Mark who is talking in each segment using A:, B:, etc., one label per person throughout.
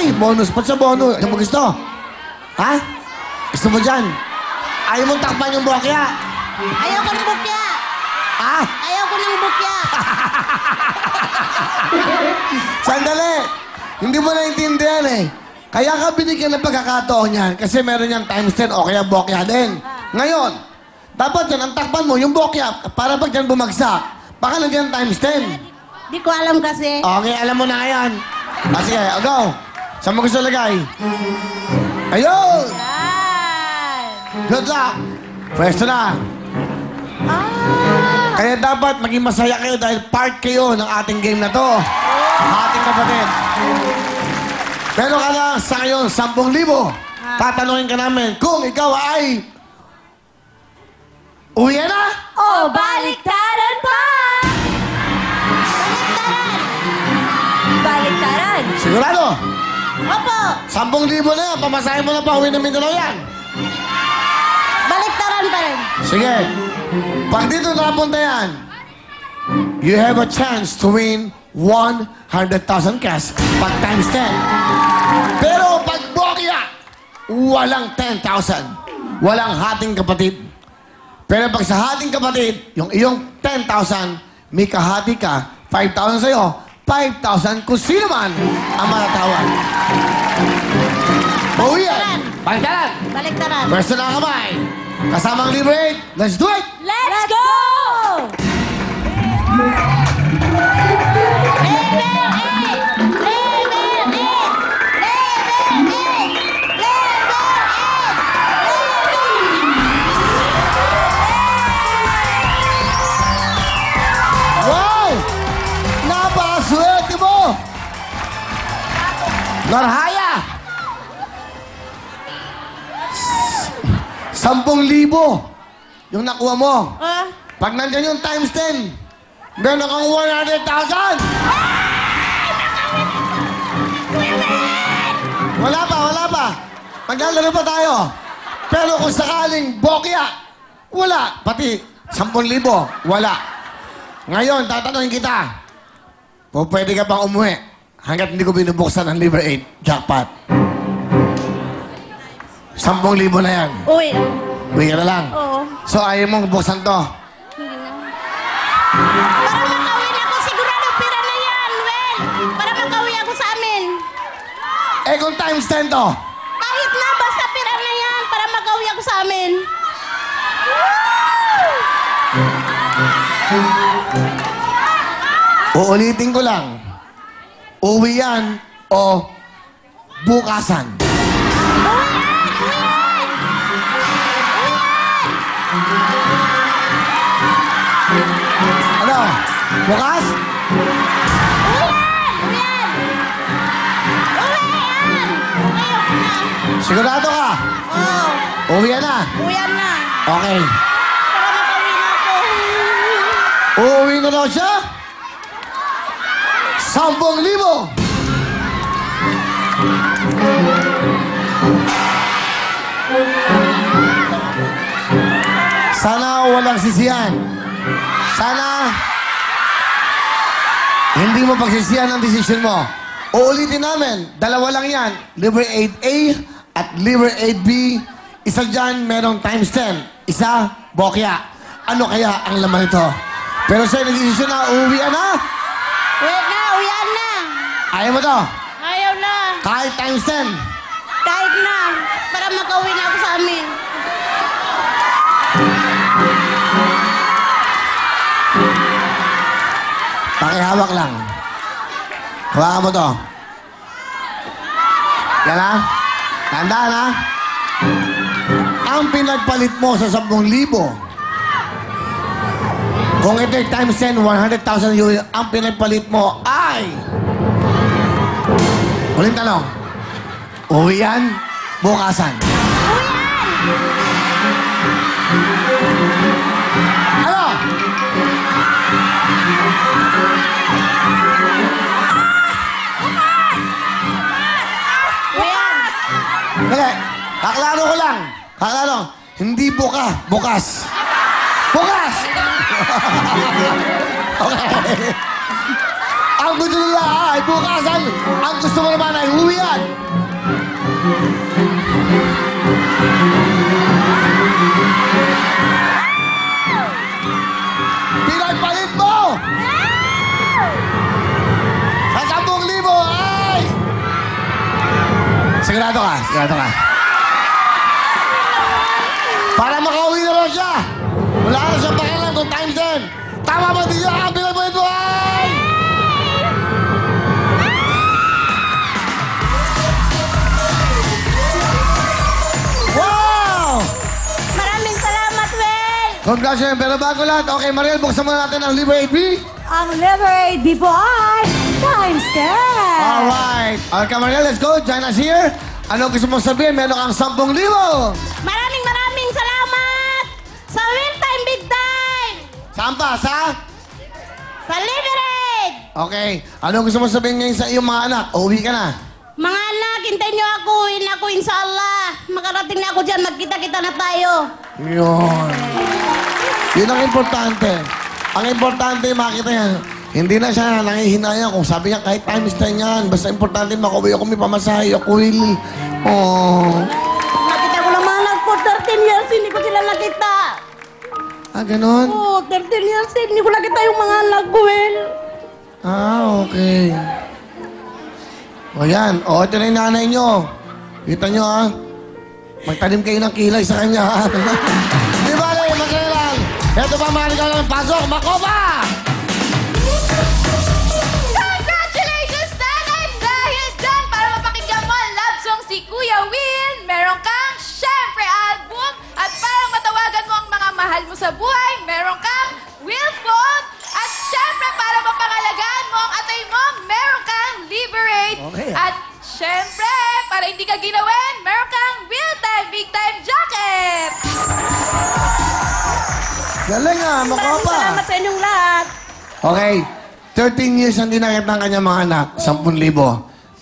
A: Ay, bonus pa sa bonus. Ano mo gusto? Ha? Gusto mo dyan? Ayaw mong takpan yung bokya.
B: Ayaw ko ng bukya.
A: Ha?
B: Ayaw ko ng bukya.
A: Sandali! Hindi mo naintindihan eh. Kaya ka binigyan ng pagkakataon yan kasi meron yan times 10 o kaya bokya din. Ngayon, dapat yan, ang takpan mo, yung bokya, para pag dyan bumagsak, baka nandiyan times 10.
B: Di ko alam kasi.
A: Okay, alam mo na ngayon. Sige, go. Saan mo gusto lagay? Ayun!
B: Yan.
A: Good luck! Pwesto na. Kaya dapat maging masaya kayo dahil part kayo ng ating game na to. Ating kapatid. Pero ka na sa ngayon, 10,000. Tatanungin ka namin kung ikaw ay... Uwi na?
B: Oh, baliktaran pa! Baliktaran!
A: Sigurado?
B: Opo!
A: 10,000 na yan. Pamasahin mo na pa. Uwi na Mindanao yan.
B: Baliktaran pa rin.
A: Sige. Pag dito napunta yan, you have a chance to win 100,000 cash pag times 10. Pero pag bokya, walang 10,000. Walang hating kapatid. Pero pag sa hating kapatid, yung iyong 10,000, may kahati ka, 5,000 sa'yo, 5,000 kung sino man ang matatawag. Bawi yan! Baliktaran!
B: Baliktaran.
A: Pwesto na kamay. Kasamang libre 8. Let's do it!
B: Let's go!
A: Wow! Napakaswerte mo! Narhaya! 10,000 yung nakuha mo. Pag nandyan yung times 10, meron kang 100,000! Wala pa. Maglalaro pa tayo. Pero kung sakaling bokya, wala. Pati 10,000, wala. Ngayon, tatanungin kita. Kung pwede ka bang umuwi hanggat hindi ko binubuksan ang liver 8 jackpot. 10,000 na yan.
B: Uy.
A: Uwi ka na lang.
B: Oo.
A: So, ayaw mong buksan to.
B: Hindi na. Para makauwi na ako, sigurado pira na yan, Well. Para makauwi ako sa amin.
A: Eh, kung times 10 to.
B: Kahit na, basta pira na yan, para makauwi ako sa amin.
A: Uulitin ko lang. Uwi yan o bukasan. Ano? Bukas? Sigurado ka?
B: Oo.
A: Uwi yan na.
B: Uwian na.
A: Okay.
B: Para makauwi na ako.
A: Uuwi na daw siya? 10,000! Sana walang sisihan. Sana hindi mo pagsisihan ang desisyon mo. Uulitin namin, dalawa lang yan. Liver 8A at Liver 8B. Isa dyan, merong times 10. Isa, bokya. Ano kaya ang laman nito? Pero sa'yo, nag-desisyon na, uuwian na.
B: Wait na, uwian na.
A: Ayaw mo to.
B: Ayaw na.
A: Kahit times 10.
B: Kahit na. Para makauwi na ako sa amin.
A: Pakihawak lang. Hawakan mo to. Yan ha? Tandaan ha? Ang pinagpalit mo sa 10,000, kung ito ay times 10, 100,000 yun, ang pinagpalit mo ay... Uling tanong. Uwi yan, bukasan. Ano?
B: Uwian.
A: Dali, kaklaro ko lang. Kaklaro. Hindi buka, bukas. Bukas! Okay. Ang gusto nila ay bukasan. Ang gusto mo naman ay uwian. Sigurado ka. Sigurado ka. Para makauwi na raw siya. Wala na siyang pakialam kung times 10. Tama ba di siya? Ang pinag buhay! Wow!
B: Maraming salamat, Well!
A: Congratulations. Pero bago lahat, okay, Mariel, buksan muna natin ang Libre 8B.
C: Ang Liberate Boy times 10.
A: Alright. Okay, Mariel, let's go. Join us here. Ano gusto mong sabihin? Meron kang 10,000.
B: Maraming salamat! Sa Win Time, Big Time!
A: Saan pa?
B: Sa Liberate!
A: Okay. Ano gusto mong sabihin ngayon sa iyong mga anak? Uuwi ka na.
B: Mga anak, hintayin niyo ako. Ako, inshallah. Makarating na ako dyan. Magkita-kita na tayo.
A: Yun. Yun ang importante. Ang importante, makita yan. Hindi na siya nangihinayang kung sabi niya kahit times 10 yan. Basta importante makuwi ako may pamasahe. Ako will. Oh.
B: Nakita ko lang mga anak ko. 13 years, hindi ko sila nakita.
A: Ah, ganon?
B: Oo, 13 years, hindi ko nakita yung mga anak ko, Well.
A: Ah, okay. O yan. O, ito na yung nanay nyo. Kita nyo, ha? Magtanim kayo ng kilay sa kanya, ha? Di ba, masaya lang. Ito pa, mga regalo ng pasok. Makopa!
D: Congratulations, Nanay! Dahil dyan, para mapakinggan mo ang love song si Kuya Will, meron kang syempre album. At para matawagan mo ang mga mahal mo sa buhay, meron kang Will Phone. At syempre, para mapangalagaan mo ang atay mo, meron kang Liberate.
A: Okay.
D: At syempre, para hindi ka ginawin, meron kang Will Time Big Time Jacket.
A: Galing, ha? Makopa!
B: Salamat sa inyong lahat.
A: Okay. 13 years ang dinakit ng kanyang mga anak. 10,000.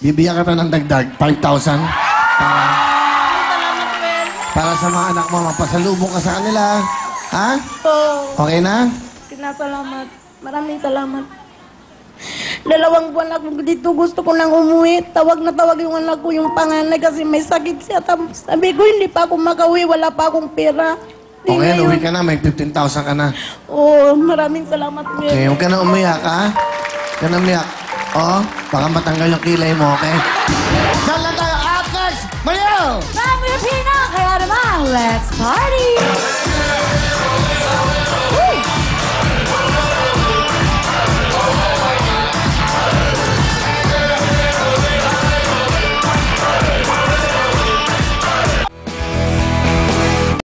A: Bibigyan ka ng dagdag. 5,000.
B: Salamat, Well.
A: Para sa mga anak mo, mapasalubong ka sa kanila. Ha?
B: Oo.
A: Okay na?
B: Sinasalamat. Maraming salamat. 2 buwan ako dito. Gusto ko nang umuwi. Tawag na tawag yung anak ko, yung panganay kasi may sakit siya. Tapos sabi ko, hindi pa ako makauwi. Wala pa akong pera. Di
A: Okay,
B: ngayon.
A: uwi ka na. May 15,000 ka na.
B: Oo, maraming salamat, Will.
A: Okay, huwag ka na umiyak, ha? Huwag ka na umiyak. Oo, baka matanggal yung kilay mo, okay? Saan lang tayo? Up next, Mariel!
C: Mga Pilipino, kaya naman, let's party!